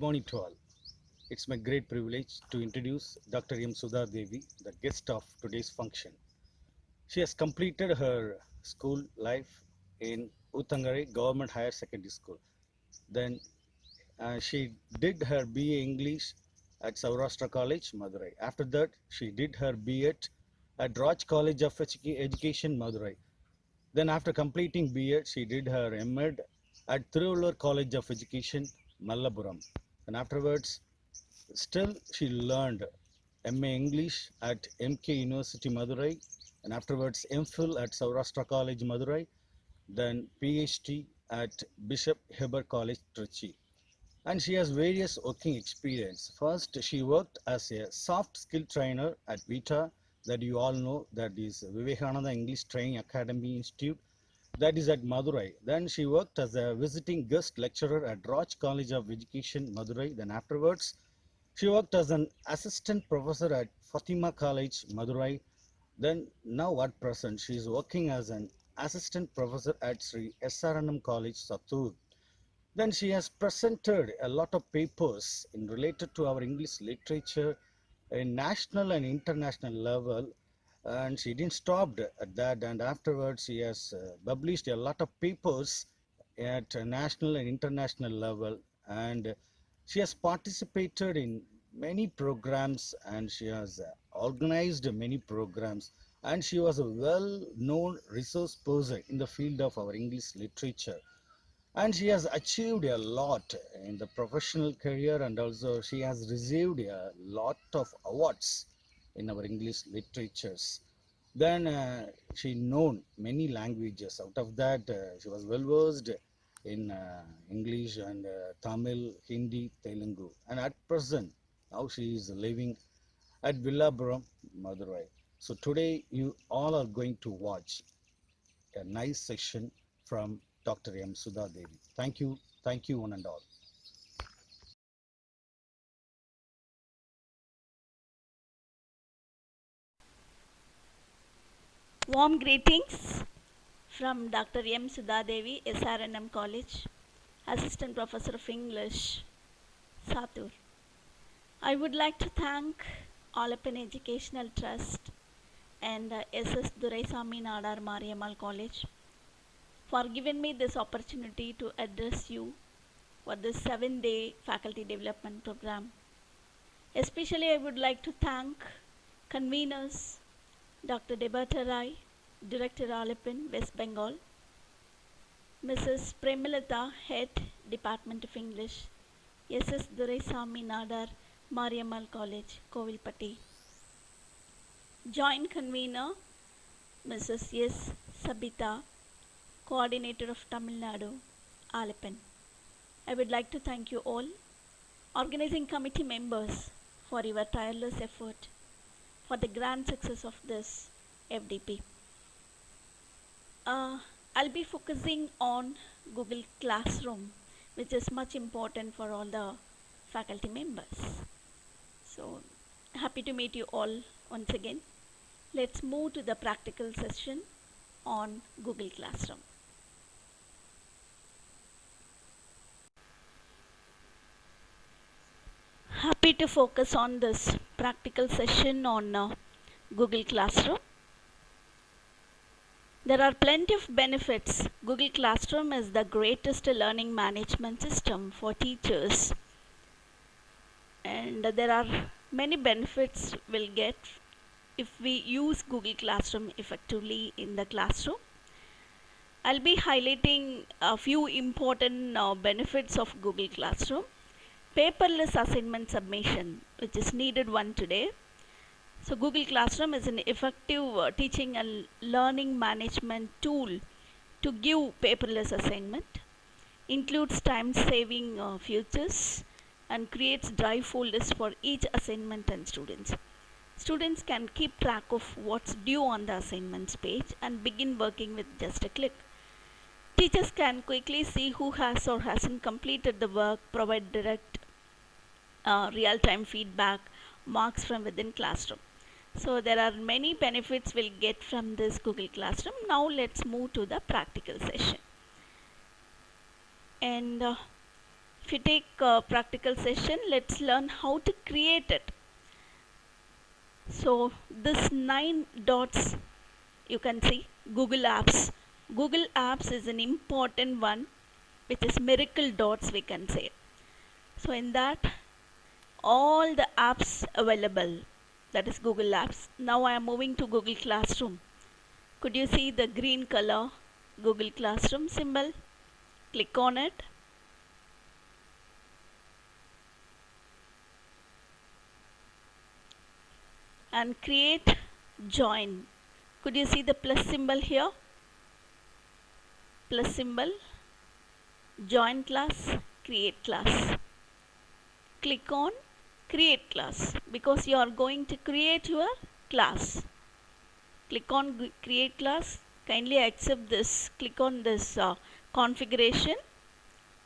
morning to all. It's my great privilege to introduce Dr. M. Sudha Devi, the guest of today's function. She has completed her school life in Uttangare Government Higher Secondary School. Then she did her BA English at Saurashtra College, Madurai. After that, she did her B.Ed at Raj College of Education, Madurai. Then after completing B.Ed, she did her M.Ed at Thiruvallur College of Education, Mallapuram. And afterwards, still she learned MA English at MK University, Madurai. And afterwards, MPhil at Saurashtra College, Madurai. Then PhD at Bishop Heber College, Trichy. And she has various working experience. First, she worked as a soft skill trainer at Vita, that you all know, that is Vivekananda English Training Academy Institute, that is at Madurai. Then she worked as a visiting guest lecturer at Raj College of Education, Madurai. Then afterwards, she worked as an assistant professor at Fatima College, Madurai. Then now at present, she is working as an assistant professor at Sri SRNM College, Sattur. Then she has presented a lot of papers in related to our English literature in national and international level, and she didn't stop at that. And afterwards, she has published a lot of papers at a national and international level, and she has participated in many programs, and she has organized many programs, and she was a well-known resource person in the field of our English literature. And she has achieved a lot in the professional career, and also she has received a lot of awards in our English literatures. Then she known many languages. Out of that, she was well versed in English and Tamil, Hindi, Telugu. And at present, now she is living at Villapuram, Madurai. So today you all are going to watch a nice session from Dr. M. Sudha Devi. Thank you one and all. Warm greetings from Dr. M. Sudha Devi, SRNM College, Assistant Professor of English, Sattur. I would like to thank Alapan Educational Trust and SS Duraisamy Nadar Mariammal College for giving me this opportunity to address you for this 7-day faculty development program. Especially I would like to thank conveners Dr. Debata Rai, Director Alapan, West Bengal, Mrs. Premilata, Head, Department of English, SS Duraisamy Nadar, Mariammal College, Kovilpatti. Joint Convener, Mrs. S. Sabita, Coordinator of Tamil Nadu, Alapan. I would like to thank you all, organizing committee members, for your tireless effort for the grand success of this FDP. I'll be focusing on Google Classroom, which is much important for all the faculty members. So happy to meet you all once again. Let's move to the practical session on Google Classroom. Happy to focus on this practical session on Google Classroom. There are plenty of benefits. Google Classroom is the greatest learning management system for teachers, and there are many benefits we'll get if we use Google Classroom effectively in the classroom. I'll be highlighting a few important benefits of Google Classroom. Paperless assignment submission, which is needed one today. So Google Classroom is an effective teaching and learning management tool to give paperless assignment, includes time saving features, and creates drive folders for each assignment and students. Students can keep track of what's due on the assignments page and begin working with just a click. Teachers can quickly see who has or hasn't completed the work, provide direct real-time feedback, marks from within classroom. So there are many benefits we'll get from this Google Classroom. Now let's move to the practical session. And If you take a practical session, let's learn how to create it. So this 9 dots you can see Google Apps. Google Apps is an important one, which is miracle dots we can say. So in that all the apps available, that is Google Apps. Now I am moving to Google Classroom. Could you see the green color Google Classroom symbol? Click on it. And create join. Could you see the plus symbol here? Plus symbol, join class, create class. Click on create class because you are going to create your class. Click on create class. Kindly accept this. Click on this configuration.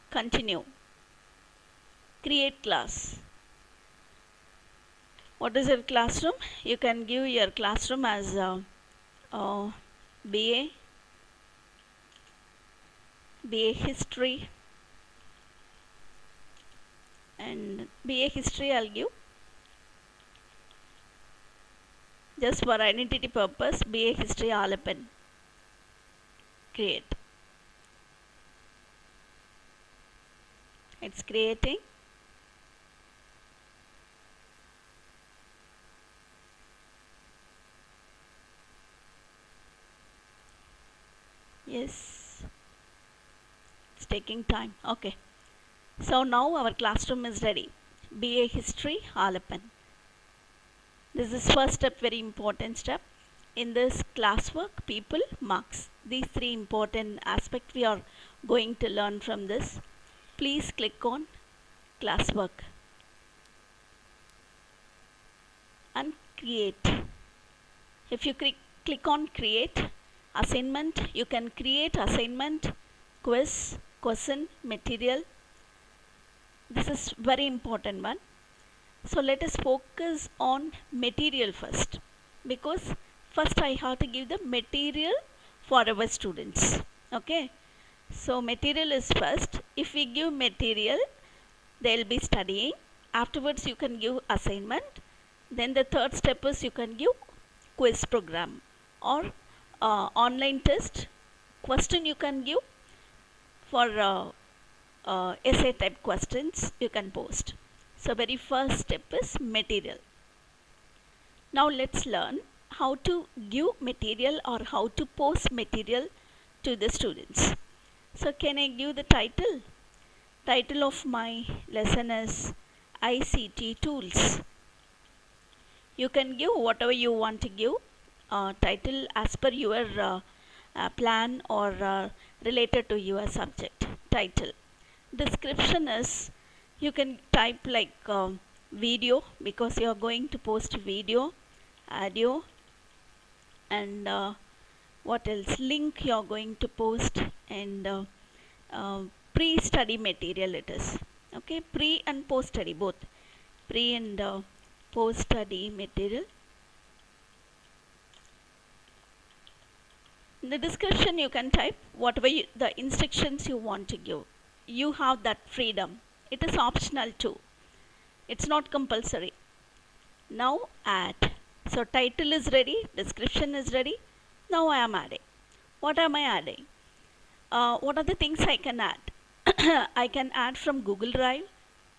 Continue. Create class. What is your classroom? You can give your classroom as BA History, and BA History I'll give just for identity purpose. BA History Alapan. Create. It's creating. Yes, it's taking time. Okay, so now our classroom is ready. BA History Alapan. This is first step, very important step. In this classwork, people, marks. These three important aspects we are going to learn from this. Please click on classwork and create. If you click on create assignment, you can create assignment, quiz, question, material. This is very important one. So let us focus on material first, because first I have to give the material for our students. Okay, so material is first. If we give material, they will be studying. Afterwards you can give assignment. Then the third step is you can give quiz program or online test. Question you can give for essay type questions you can post. So very first step is material. Now let's learn how to give material or how to post material to the students. So can I give the title? Title of my lesson is ICT tools. You can give whatever you want to give title as per your plan or related to your subject title. Description is you can type like video, because you are going to post video, audio, and what else, link you are going to post, and pre-study material it is. Okay, pre and post study both, pre and post study material. In the description you can type whatever the instructions you want to give. You have that freedom. It is optional too. It's not compulsory. Now add. So title is ready, description is ready. Now I am adding. What am I adding? What are the things I can add? I can add from Google Drive,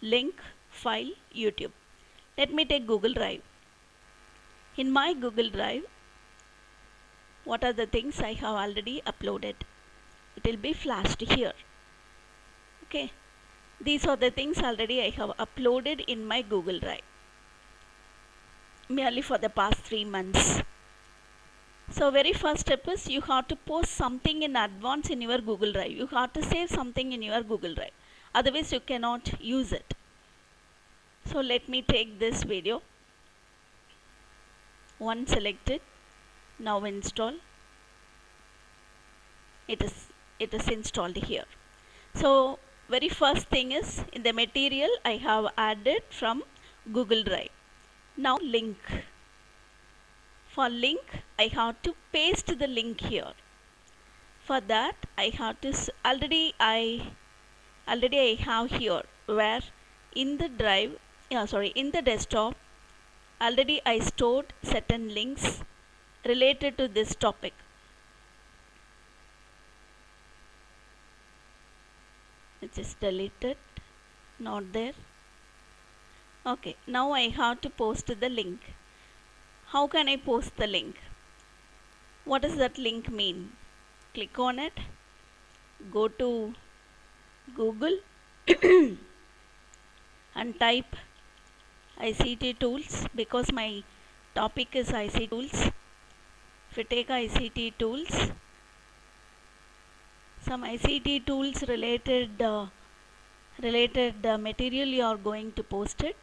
link, file, YouTube. Let me take Google Drive. In my Google Drive, what are the things I have already uploaded? It will be flashed here. Okay, these are the things already I have uploaded in my Google Drive merely for the past 3 months. So very first step is you have to post something in advance in your Google Drive. You have to save something in your Google Drive. Otherwise you cannot use it. So let me take this video. One selected. Now install. It is installed here. So very first thing is in the material I have added from Google Drive. Now link. For link I have to paste the link here. For that I have to already I already I have here, where in the drive, in the desktop, already I stored certain links related to this topic. It is deleted, not there. Okay, now I have to post the link. How can I post the link? What does that link mean? Click on it, go to Google and type ICT tools, because my topic is ICT tools. If you take ICT tools, some ICT tools related material you are going to post it.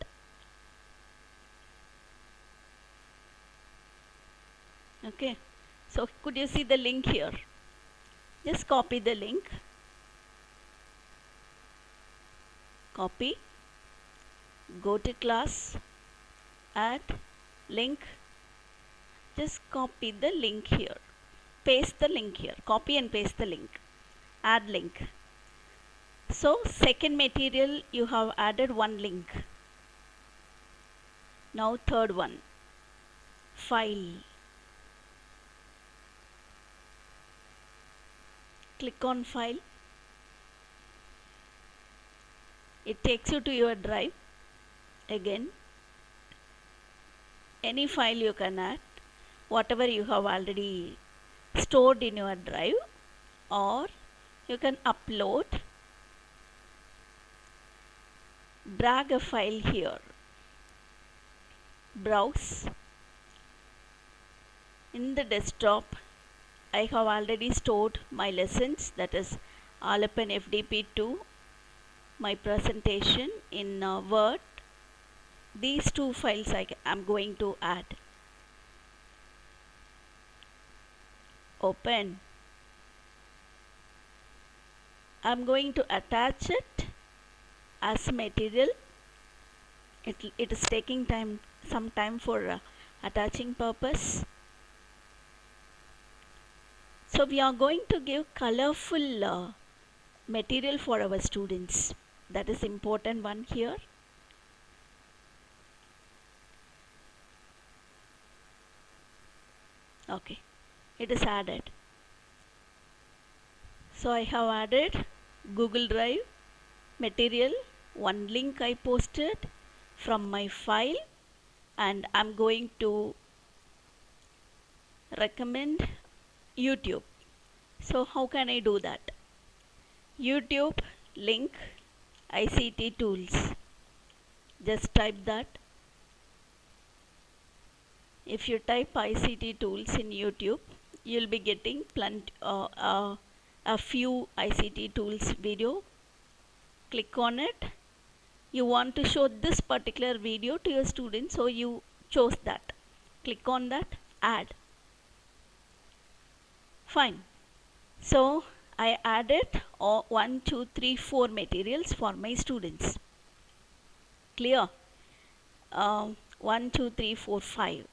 Okay, so could you see the link here? Just copy the link, copy, go to class, add link, just copy the link here, paste the link here, copy and paste the link, add link. So second material you have added one link. Now third one, file. Click on file. It takes you to your drive. Again, any file you can add, whatever you have already stored in your drive, or you can upload. Drag a file here, browse. In the desktop, I have already stored my lessons, that is Alapan FDP2, my presentation in Word. These two files I am going to add. Open. I am going to attach it as material. It is taking some time for attaching purpose. So we are going to give colorful material for our students. That is important one here. Okay, it is added. So I have added Google Drive material, one link I posted from my file, and I'm going to recommend YouTube. So how can I do that? YouTube link ICT tools. Just type that. If you type ICT tools in YouTube, you'll be getting a few ICT tools video. Click on it. You want to show this particular video to your students, so you chose that. Click on that, add. Fine. So I added 1, 2, 3, 4 materials for my students. Clear? 1, 2, 3, 4, 5.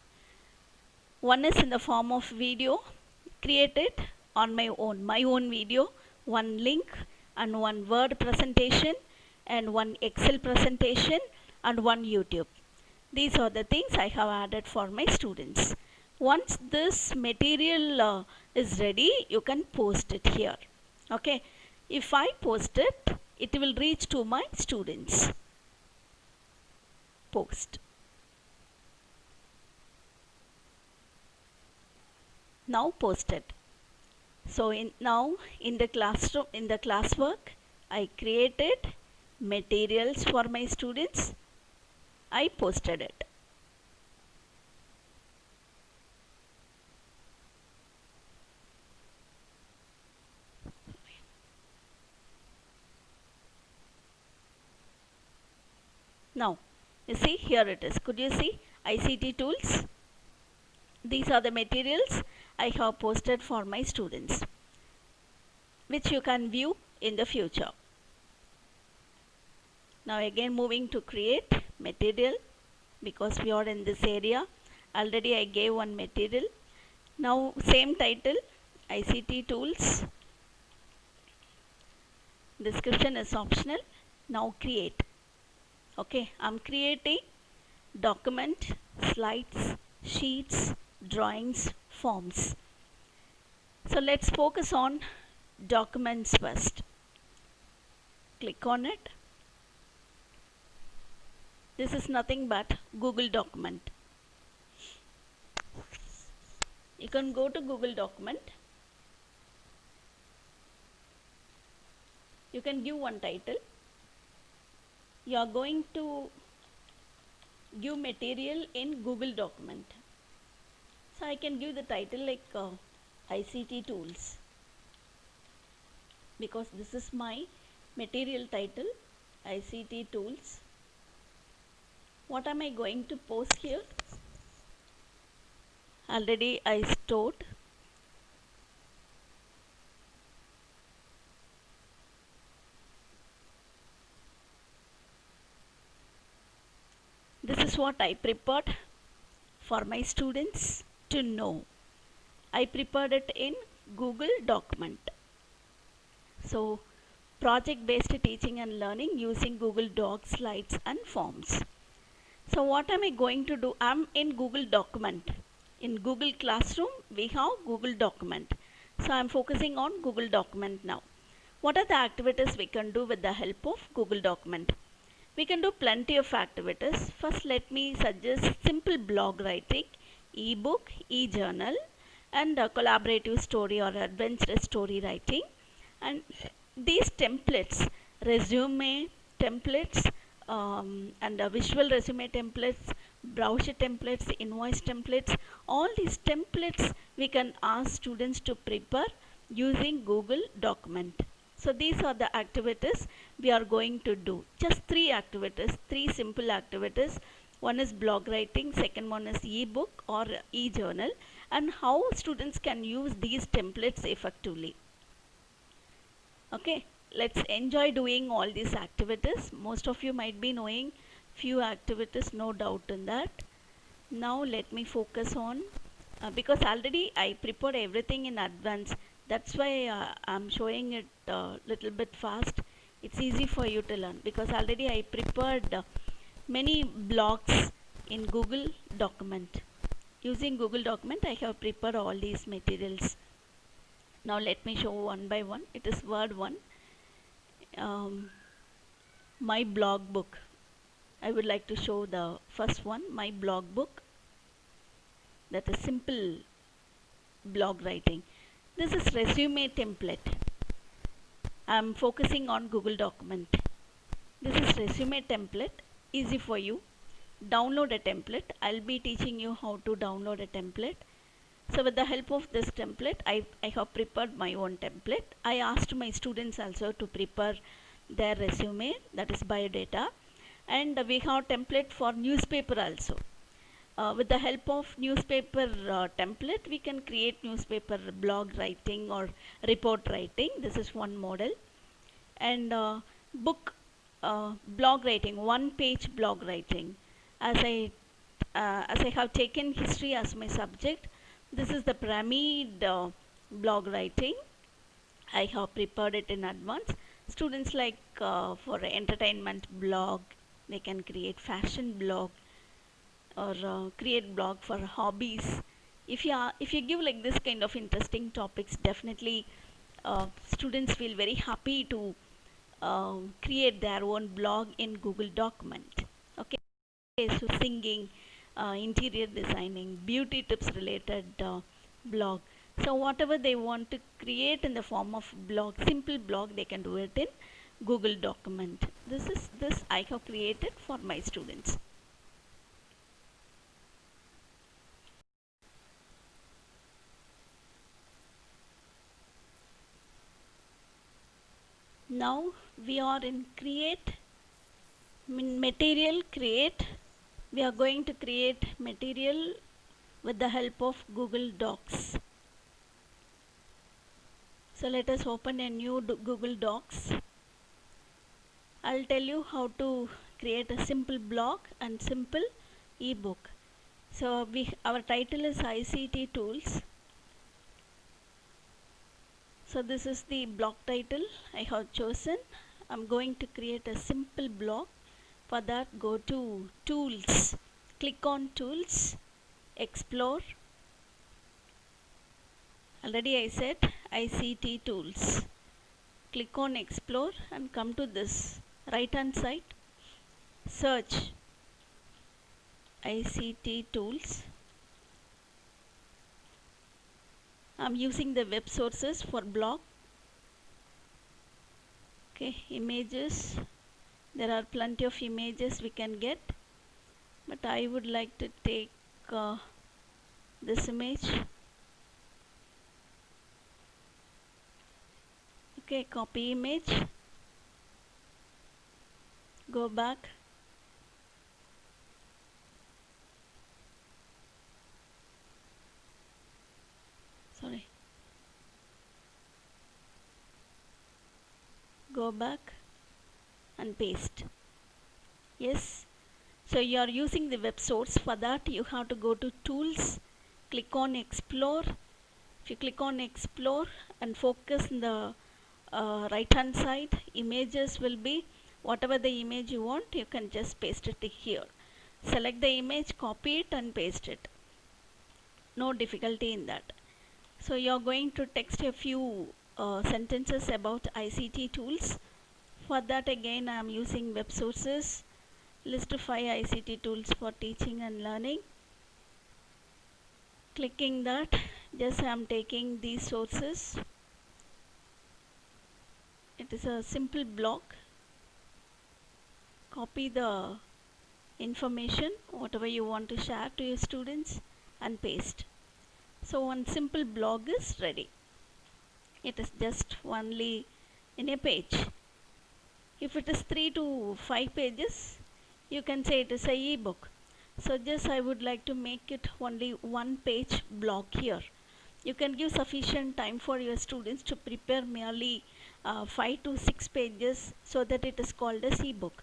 One is in the form of video created on my own video, one link and one Word presentation and one Excel presentation and one YouTube. These are the things I have added for my students. Once this material is ready, you can post it here. Okay, if I post it, it will reach to my students. Post. Now post it. So in the classroom, in the classwork, I created materials for my students. I posted it. Now, you see, here it is. Could you see ICT tools? These are the materials I have posted for my students, which you can view in the future. Now again moving to create material, because we are in this area. Already I gave one material. Now same title, ICT tools. Description is optional. Now create. Okay, I'm creating document, slides, sheets, drawings, forms. So let's focus on documents first. Click on it. This is nothing but Google document. You can go to Google document. You can give one title. You are going to give material in Google document. So I can give the title like ICT tools, because this is my material title, ICT tools. What am I going to post here? Already I stored. This is what I prepared for my students to know. I prepared it in Google document. So project based teaching and learning using Google Docs, slides and forms. So what am I going to do? I'm in Google document. In Google Classroom we have Google document. So I'm focusing on Google document now. What are the activities we can do with the help of Google document? We can do plenty of activities. First let me suggest simple blog writing, ebook, e-journal and collaborative story or adventure story writing. And these templates, resume templates and visual resume templates, brochure templates, invoice templates, all these templates we can ask students to prepare using Google document. So these are the activities we are going to do. Just three activities, three simple activities. One is blog writing, second one is ebook or e-journal, and how students can use these templates effectively. Okay, let's enjoy doing all these activities. Most of you might be knowing few activities, no doubt in that. Now let me focus on, because already I prepared everything in advance. That's why I'm showing it little bit fast. It's easy for you to learn because already I prepared many blogs in Google document. Using Google document I have prepared all these materials. Now let me show one by one. It is word one. My blog book. I would like to show the first one, my blog book. That is simple blog writing. This is resume template. I am focusing on Google document. This is resume template, easy for you. Download a template. I'll be teaching you how to download a template. So with the help of this template, I have prepared my own template. I asked my students also to prepare their resume, that is biodata. And we have template for newspaper also. With the help of newspaper template, we can create newspaper blog writing or report writing. This is one model. And book blog writing, one page blog writing. As I have taken history as my subject, this is the pyramid blog writing. I have prepared it in advance. Students like for entertainment blog, they can create fashion blog or create blog for hobbies. If you give like this kind of interesting topics, definitely students feel very happy to create their own blog in Google document. Okay, so singing, interior designing, beauty tips related blog. So whatever they want to create in the form of blog, simple blog, they can do it in Google document. This I have created for my students. Now we are in create, material create. We are going to create material with the help of Google Docs. So let us open a new Google Docs. I'll tell you how to create a simple blog and simple ebook. So our title is ICT tools. So this is the block title I have chosen. I'm going to create a simple block. For that, go to Tools, click on Tools, Explore. Already I said ICT Tools. Click on Explore and come to this right hand side. Search ICT Tools. I'm using the web sources for block. Okay, images. There are plenty of images we can get, but I would like to take this image. Okay, copy image, go back, sorry, go back and paste. Yes, so you are using the web source. For that you have to go to Tools, click on Explore. If you click on Explore and focus in the right hand side, images will be whatever the image you want, you can just paste it here. Select the image, copy it and paste it. No difficulty in that. So you are going to text a few sentences about ICT tools. For that again I am using web sources. List 5 ICT tools for teaching and learning. Clicking that, just I am taking these sources. It is a simple block. Copy the information, whatever you want to share to your students, and paste. So one simple blog is ready. It is just only in a page. If it is 3 to 5 pages, you can say it is a e-book. So just I would like to make it only one page blog here. You can give sufficient time for your students to prepare merely 5 to 6 pages so that it is called as e-book.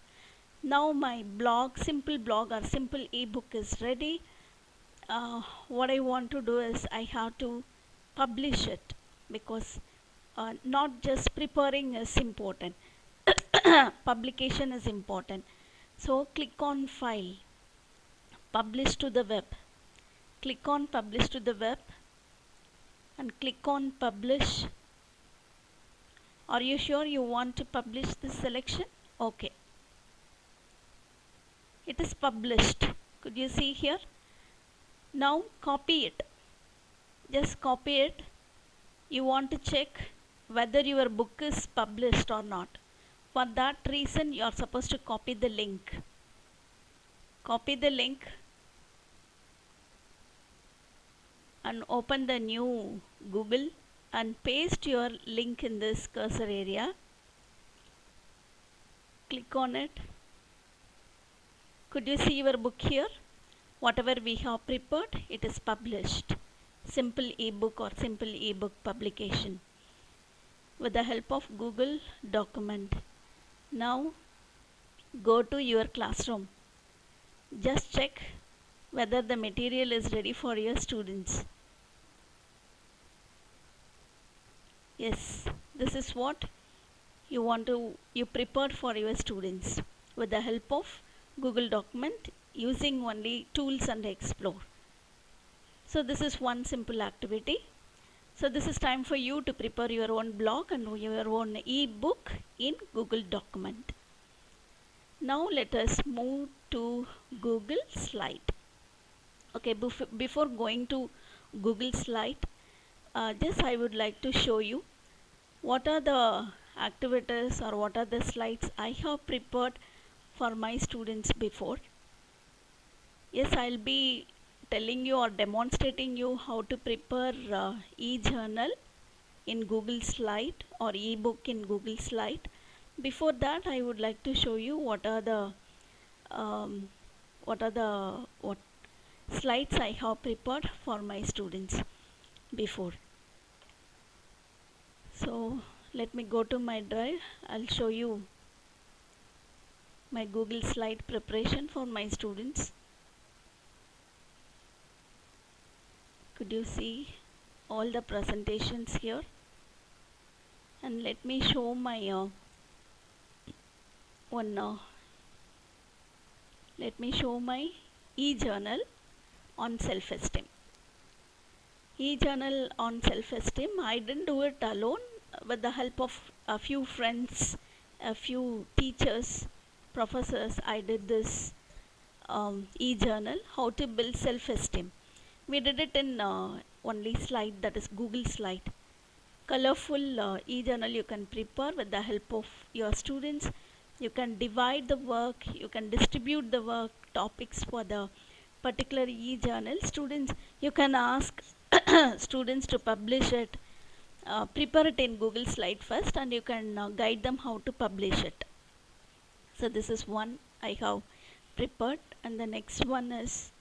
Now my blog, simple blog or simple e-book is ready. What I want to do is I have to publish it, because not just preparing is important, publication is important. So click on File, Publish to the Web. Click on Publish to the Web and click on Publish. Are you sure you want to publish this selection? Okay. It is published. Could you see here? Now copy it. Just copy it. You want to check whether your book is published or not. For that reason, you are supposed to copy the link. Copy the link and open the new Google and paste your link in this cursor area. Click on it. Could you see your book here? Whatever we have prepared, it is published. Simple ebook or simple ebook publication with the help of Google document. Now go to your classroom. Just check whether the material is ready for your students. Yes, this is what you prepared for your students with the help of Google document using only Tools and Explore. So this is one simple activity. So this is time for you to prepare your own blog and your own e-book in Google document. Now let us move to Google Slide. Okay, before going to Google Slide, just I would like to show you what are the activities or what are the slides I have prepared for my students before. Yes, I'll be telling you or demonstrating you how to prepare e-journal in Google Slide or e-book in Google Slide. Before that, I would like to show you what slides I have prepared for my students before. So let me go to my drive. I'll show you my Google Slide preparation for my students. Could you see all the presentations here? and let me show my one let me show my e-journal on self-esteem. E-journal on self-esteem, I didn't do it alone. With the help of a few friends, a few teachers, professors, I did this e-journal, how to build self-esteem. We did it in only slide, that is Google slide. Colorful e-journal you can prepare with the help of your students. You can divide the work, you can distribute the work, topics for the particular e-journal. Students, you can ask students to publish it, prepare it in Google slide first, and you can guide them how to publish it. So this is one I have prepared, and the next one is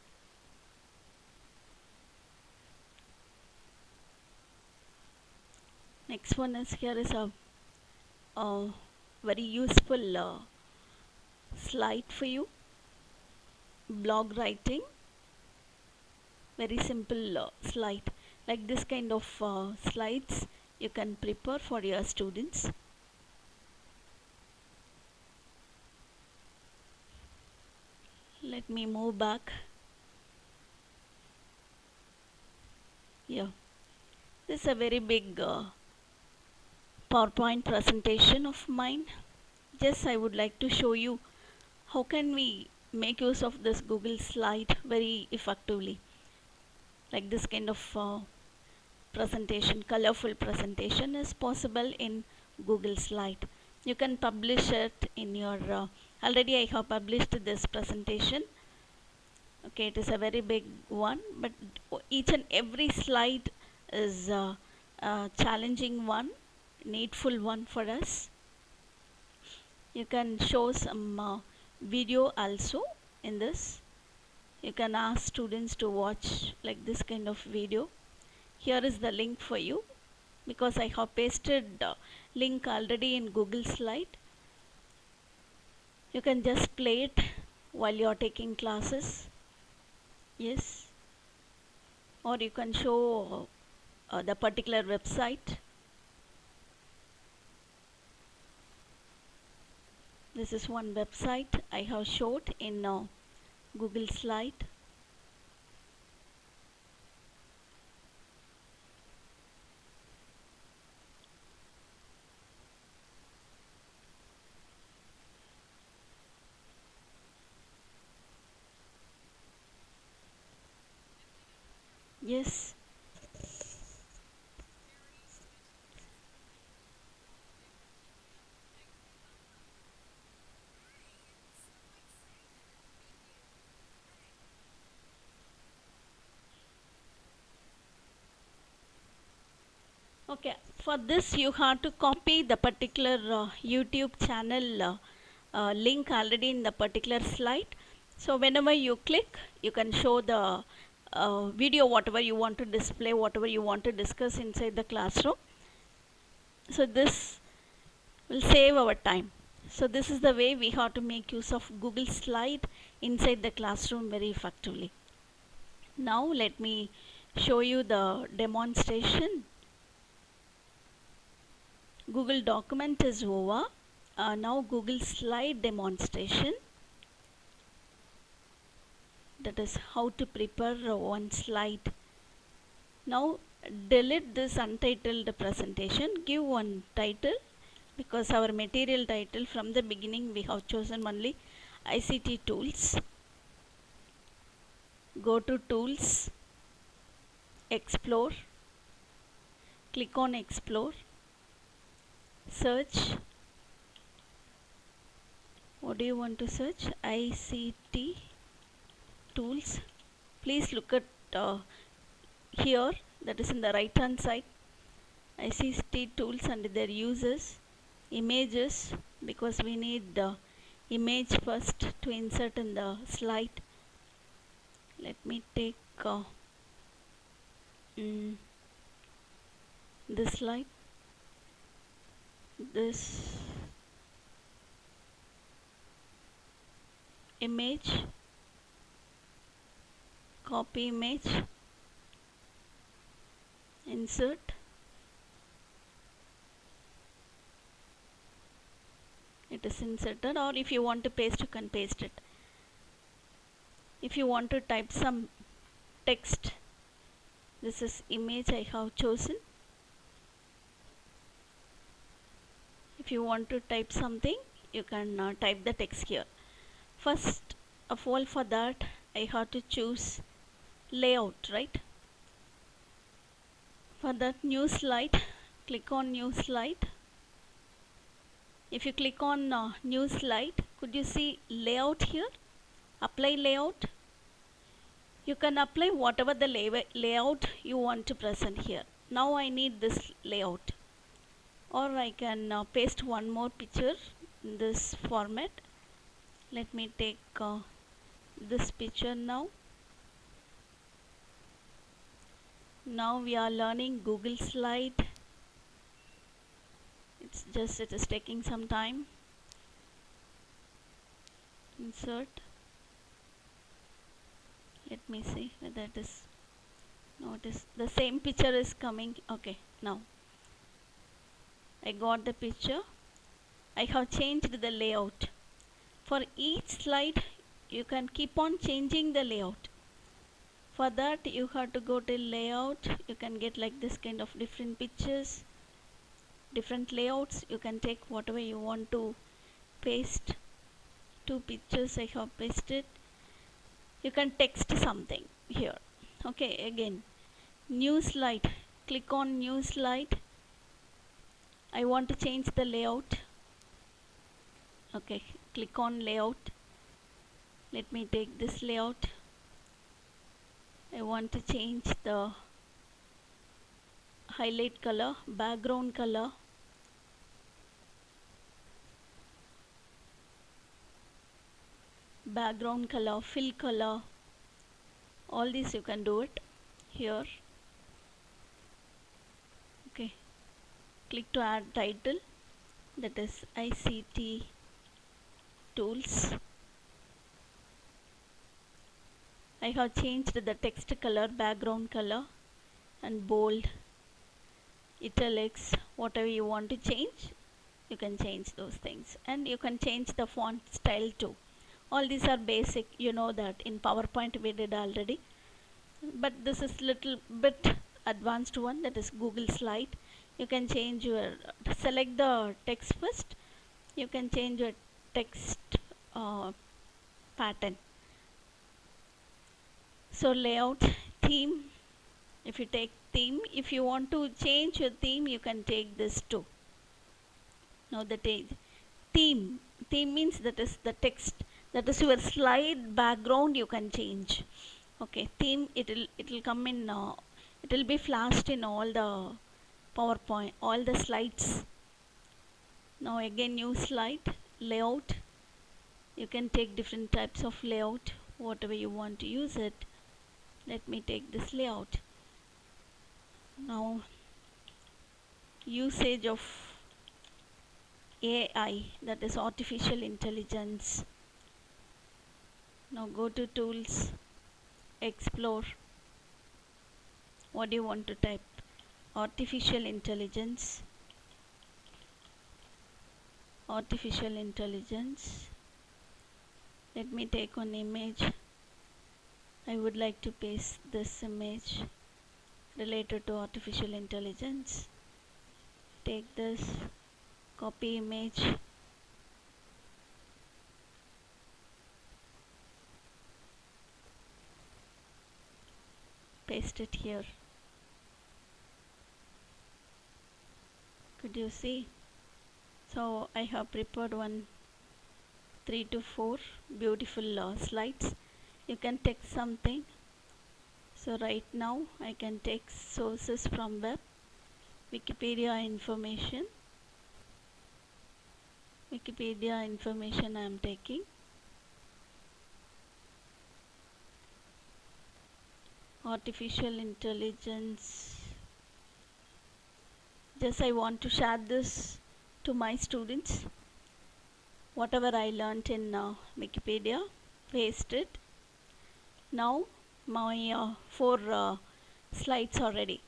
here is a very useful slide for you. Blog writing, very simple slide. Like this kind of slides you can prepare for your students. Let me move back. Yeah, this is a very big PowerPoint presentation of mine. Just I would like to show you how can we make use of this Google slide very effectively. Like this kind of presentation, colorful presentation is possible in Google slide. You can publish it in your already I have published this presentation. Okay, it is a very big one, but each and every slide is a challenging one, needful one for us. You can show some video also in this. You can ask students to watch like this kind of video. Here is the link for you, because I have pasted link already in Google slide. You can just play it while you are taking classes. Yes, or you can show the particular website. This is one website I have showed in Google slide. Yes. Okay, for this you have to copy the particular YouTube channel link already in the particular slide. So whenever you click, you can show the video, whatever you want to display, whatever you want to discuss inside the classroom. So this will save our time. So this is the way we have to make use of Google slide inside the classroom very effectively. Now let me show you the demonstration. Google document is over. Now Google slide demonstration. That is how to prepare one slide. Now delete this untitled presentation. Give one title, because our material title from the beginning we have chosen only ICT tools. Go to tools, explore, click on explore, search. What do you want to search? ICT tools. Please look at here, that is in the right hand side, ICT tools and their uses. Images, because we need the image first to insert in the slide. Let me take this slide, this image, copy image, insert, it is inserted, or if you want to paste, you can paste it. If you want to type some text, this is image I have chosen. If you want to type something, you can type the text here. First of all, for that I have to choose layout, right? For that, new slide, click on new slide. If you click on new slide, could you see layout here? Apply layout. You can apply whatever the layout you want to present here. Now I need this layout, or I can paste one more picture in this format. Let me take this picture now. Now we are learning Google Slide. It is taking some time. Insert. Let me see whether it is. No, it is the same picture is coming. Okay, now I got the picture. I have changed the layout. For each slide, you can keep on changing the layout. For that, you have to go to layout. You can get like this kind of different pictures, different layouts. You can take whatever you want to paste. 2 pictures I have pasted. You can text something here. Okay, again, new slide. Click on new slide. I want to change the layout. Okay, click on layout. Let me take this layout. I want to change the highlight color, background color. Background color, fill color, all these you can do it here. Okay, click to add title, that is ICT tools. I have changed the text color, background color, and bold, italics, whatever you want to change, you can change those things. And you can change the font style too. All these are basic, you know that in PowerPoint we did already, but this is little bit advanced one, that is Google Slide. You can change your, select the text first, you can change your text pattern. So layout, theme, if you take theme, if you want to change your theme, you can take this too. Now the theme means that is the text, that is your slide background, you can change. Okay, theme, it will come in, it will be flashed in all the PowerPoint, all the slides. Now again, new slide, layout. You can take different types of layout, whatever you want to use it. Let me take this layout. Now, usage of AI, that is artificial intelligence. Now go to tools, explore. What do you want to type? Artificial intelligence. Artificial intelligence. Let me take one image. I would like to paste this image related to artificial intelligence. Take this, copy image, paste it here. Could you see? So I have prepared one 3 to 4 beautiful slides. You can text something. So right now I can take sources from web, Wikipedia information. Wikipedia information I am taking. Artificial intelligence. Just I want to share this to my students. Whatever I learnt in Wikipedia, paste it. Now my 4 slides are ready,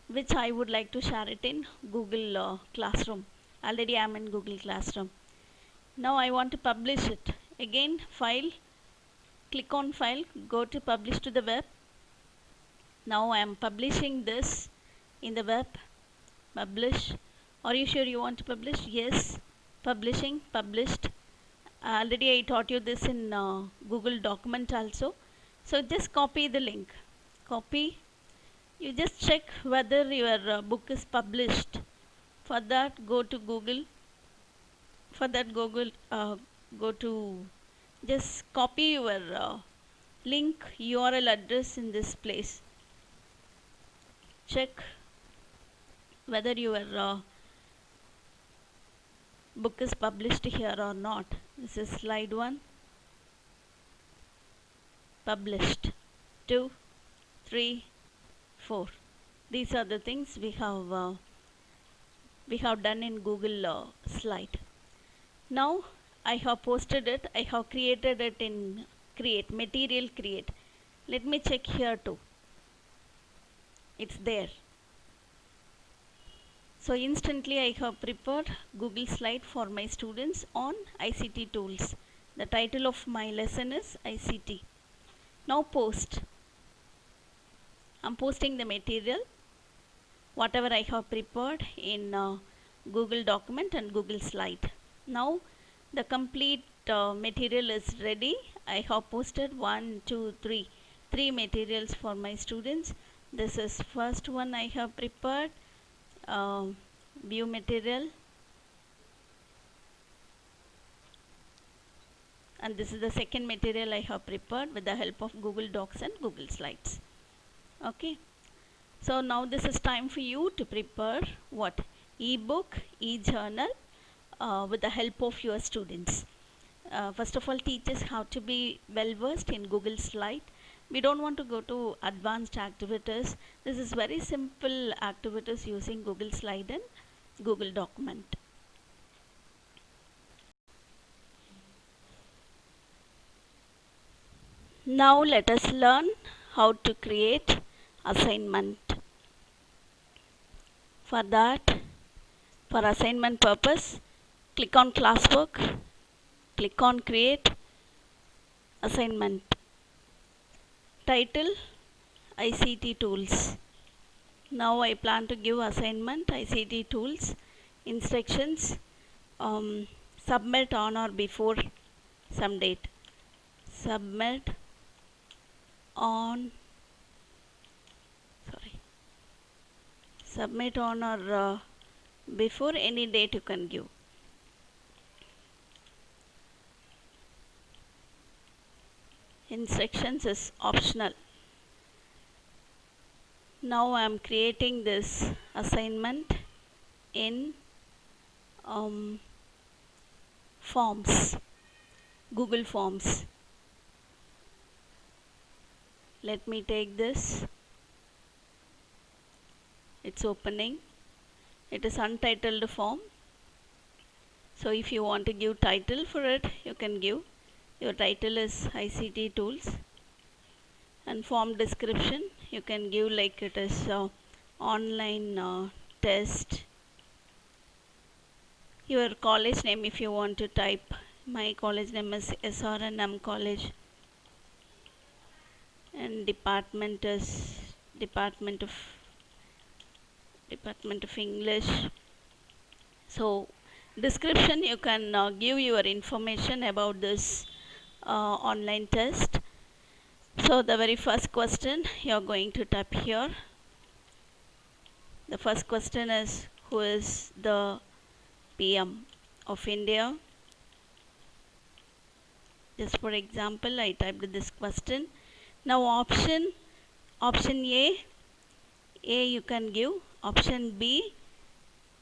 which I would like to share it in Google Classroom. Already I am in Google Classroom. Now I want to publish it. Again, file, click on file, go to publish to the web. Now I am publishing this in the web. Publish. Are you sure you want to publish? Yes. Publishing, published. Already I taught you this in Google document also. So just copy the link. Copy. You just check whether your book is published. For that, go to Google. For that, go to just copy your link URL address in this place. Check whether your book is published here or not. This is slide 1. Published. 2, 3, 4. These are the things we have done in Google slide. Now I have posted it. I have created it in create, material create. Let me check here too. It's there. So instantly I have prepared Google slide for my students on ICT tools. The title of my lesson is ICT. Now post. I'm posting the material, whatever I have prepared in Google document and Google slide. Now the complete material is ready. I have posted 1, 2, 3, 3 materials for my students. This is first one I have prepared. View material, and this is the second material I have prepared with the help of Google Docs and Google Slides. Okay, so now this is time for you to prepare what? E-book, e-journal with the help of your students. First of all, teachers have to be well versed in Google Slide. We don't want to go to advanced activities. This is very simple activities using Google Slide and Google document. Now let us learn how to create assignment. For that, for assignment purpose, click on classwork, click on create assignment. Title ICT tools. Now I plan to give assignment ICT tools. Instructions, submit on or before some date. Submit on submit on or before any date you can give. Instructions is optional. Now I am creating this assignment in forms, Google Forms. Let me take this. It's opening. It is untitled form. So if you want to give title for it, you can give. Your title is ICT tools, and form description you can give like it is online test. Your college name if you want to type. My college name is SRNM College, and department is Department of English. So description you can give your information about this online test. So the very first question you are going to type here. The first question is, who is the PM of India? Just for example, I typed this question. Now option A you can give. Option B,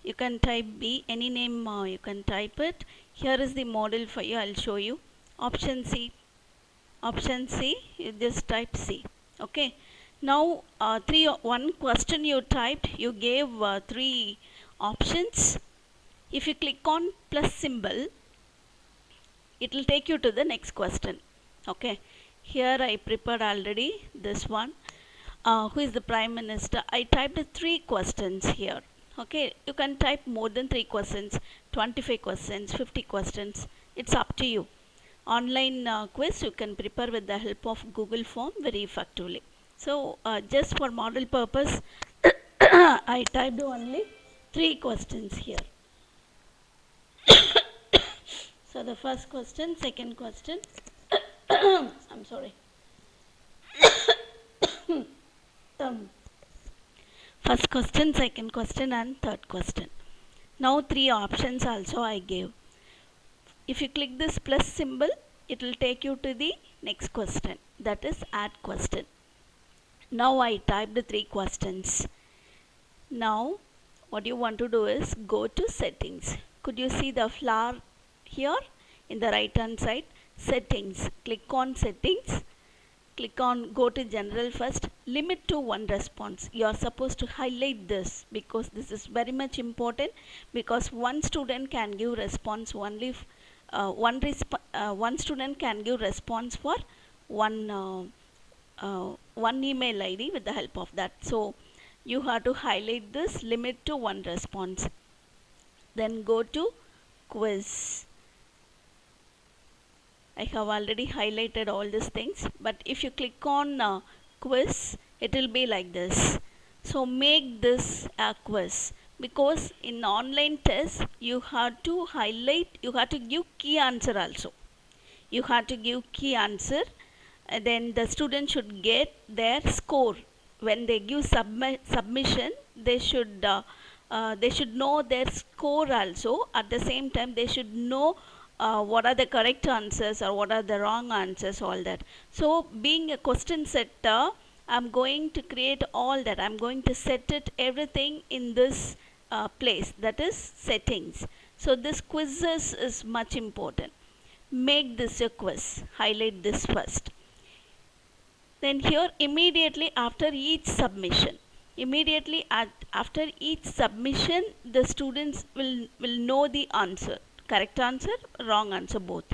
you can type B, any name you can type it. Here is the model for you, I'll show you. Option C, you just type C. Okay, now one question you typed, you gave 3 options. If you click on plus symbol, it will take you to the next question. Okay, here I prepared already this one. Who is the Prime Minister? I typed 3 questions here. Okay, you can type more than 3 questions, 25 questions, 50 questions. It's up to you. Online quiz you can prepare with the help of Google form very effectively. So just for model purpose, I typed only 3 questions here. So the first question, second question, I'm sorry. First question, second question, and third question. Now 3 options also I gave. If you click this plus symbol, it will take you to the next question, that is add question. Now I typed 3 questions. Now what you want to do is go to settings. Could you see the flower here in the right hand side? Settings. Click on settings. Click on go to general first. Limit to 1 response. You are supposed to highlight this because this is very much important, because one student can give response only one student can give response for one email ID with the help of that. So you have to highlight this, limit to 1 response. Then go to quiz. I have already highlighted all these things, but if you click on quiz, it will be like this. So make this a quiz, because in online test you have to highlight, you have to give key answer also. You have to give key answer, and then the student should get their score. When they give submission, they should know their score also. At the same time, they should know what are the correct answers or what are the wrong answers, all that. So being a question setter, I'm going to create all that. I'm going to set it everything in this place, that is settings. So this quizzes is much important. Make this a quiz. Highlight this first. Then here immediately after each submission, after each submission, the students will know the answer. Correct answer, wrong answer, both.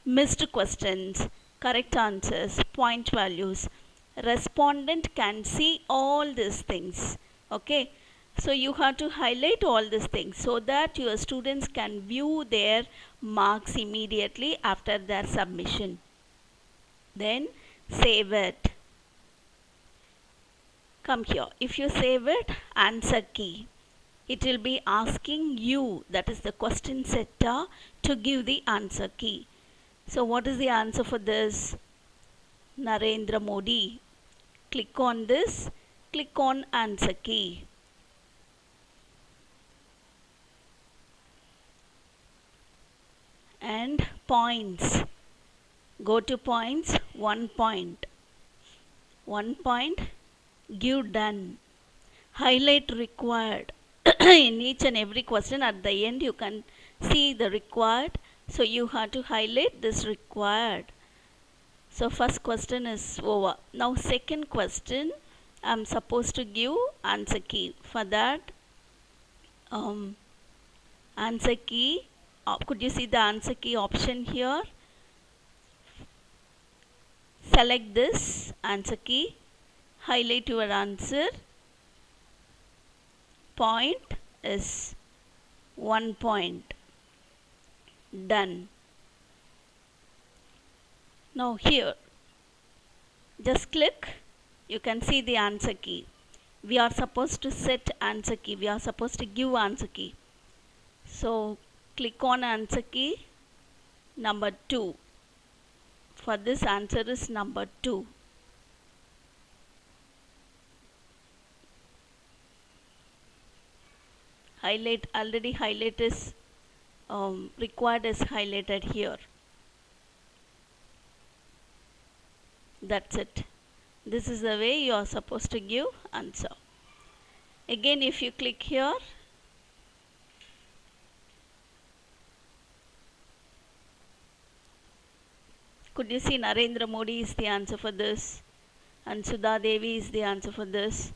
Missed questions, correct answers, point values. Respondent can see all these things. Okay. So you have to highlight all these things so that your students can view their marks immediately after their submission. Then save it. Come here. If you save it, answer key. It will be asking you, that is the question setter, to give the answer key. So what is the answer for this? Narendra Modi. Click on this. Click on answer key. And points. Go to points. 1 point. 1 point. Give done. Highlight required. In each and every question at the end you can see the required. So you have to highlight this required. So first question is over. Now second question, I'm supposed to give answer key. For that, answer key, could you see the answer key option here? Select this answer key, highlight your answer. Point is 1 point. Done. Now here, just click, you can see the answer key. We are supposed to set answer key. We are supposed to give answer key. So click on answer key, number 2. For this answer is number 2. Highlight, already highlight is required is highlighted here. That's it. This is the way you are supposed to give answer. Again, if you click here, could you see Narendra Modi is the answer for this, and Sudha Devi is the answer for this,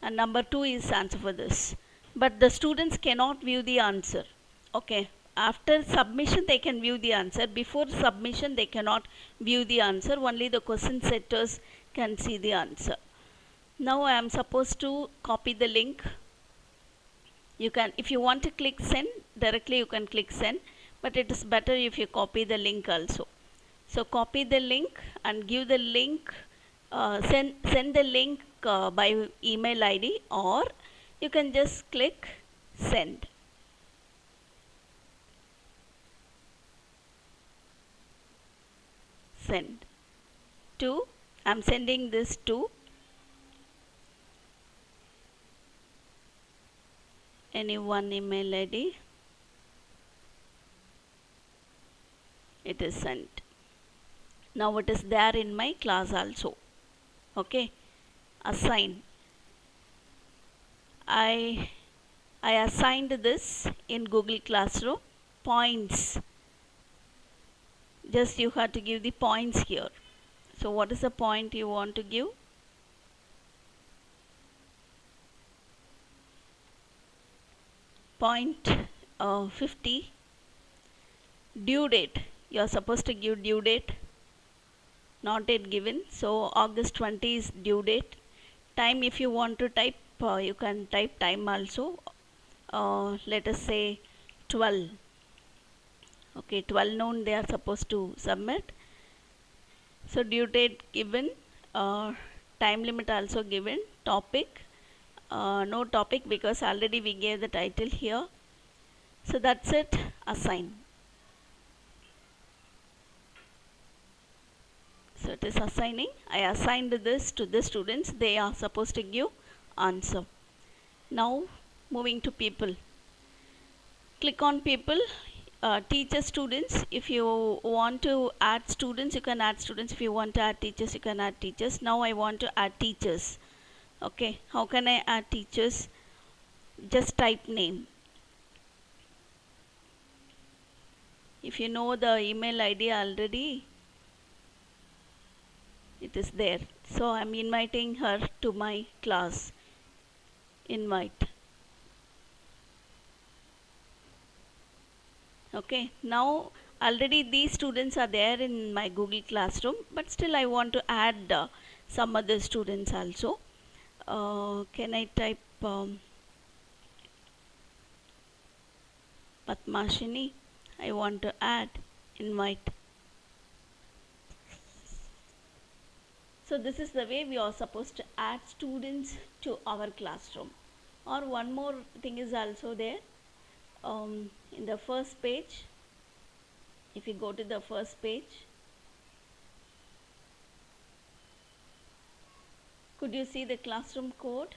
and number 2 is answer for this. But the students cannot view the answer. Okay. After submission they can view the answer. Before submission they cannot view the answer. Only the question setters can see the answer. Now I am supposed to copy the link You can, if you want to click send directly, you can click send, but it is better if you copy the link also. So copy the link and give the link, send the link by email ID, or you can just click send. Send to, I'm sending this to any one email ID. It is sent. Now it is there in my class also. Okay, assign. I assigned this in Google Classroom. Points. Just you have to give the points here. So what is the point you want to give? Point 50. Due date. You are supposed to give due date. Not yet given. So August 20 is due date. Time, if you want to type, you can type time also. Let us say 12. Okay, 12 noon they are supposed to submit. So due date given, time limit also given, topic, no topic because already we gave the title here. So that's it, assign. So it is assigning. I assigned this to the students, they are supposed to give answer. Now moving to people. Click on people. Teacher students, if you want to add students, you can add students. If you want to add teachers, you can add teachers. Now I want to add teachers. Okay, how can I add teachers? Just type name. If you know the email ID already, it is there. So I'm inviting her to my class. Invite. Okay, now already these students are there in my Google Classroom, but still I want to add some other students also. Can I type Padmashini? I want to add, invite. So this is the way we are supposed to add students to our classroom. Or one more thing is also there. In the first page, if you go to the first page, could you see the classroom code?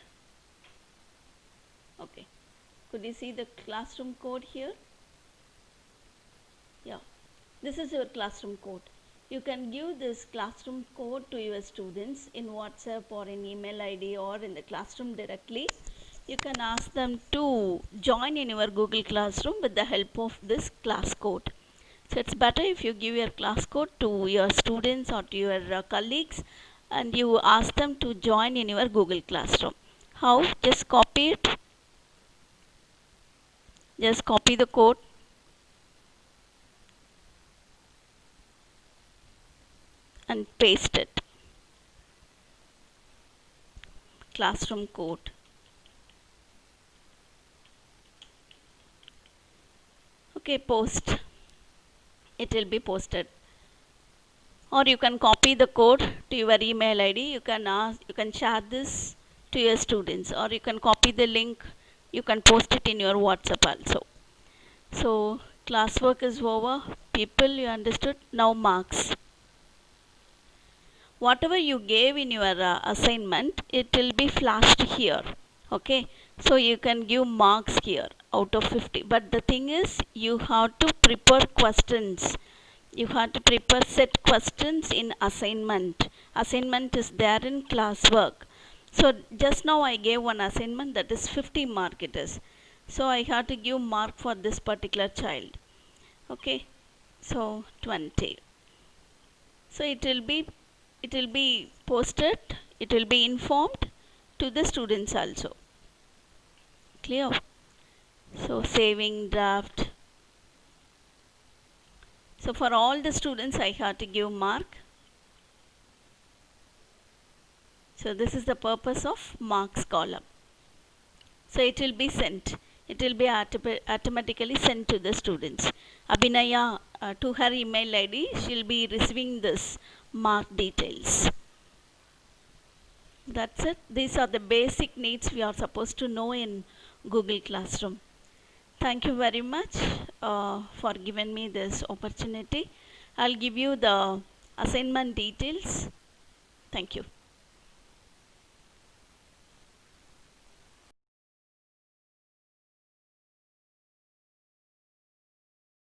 Okay, could you see the classroom code here? Yeah, this is your classroom code. You can give this classroom code to your students in WhatsApp or in email ID or in the classroom directly. You can ask them to join in your Google Classroom with the help of this class code. So it's better if you give your class code to your students or to your colleagues and you ask them to join in your Google Classroom. How? Just copy it. Just copy the code and paste it. Classroom code. Okay, post. It will be posted. Or you can copy the code to your email ID. You can share this to your students, or you can copy the link. You can post it in your WhatsApp also. So classwork is over. People, you understood. Now marks. Whatever you gave in your assignment, it will be flashed here. Okay, so you can give marks here out of 50, but the thing is you have to prepare questions. You have to prepare set questions in assignment. Assignment is there in classwork. So just now I gave one assignment, that is 50 mark it is. So I have to give mark for this particular child. Okay, so 20. So it will be posted, it will be informed to the students also. Clear? So saving draft. So for all the students I have to give mark. So this is the purpose of marks column. So it will be sent. it will be automatically sent to the students. Abhinaya, to her email ID, she'll be receiving this mark details. That's it. These are the basic needs we are supposed to know in Google Classroom. Thank you very much for giving me this opportunity. I'll give you the assignment details. Thank you.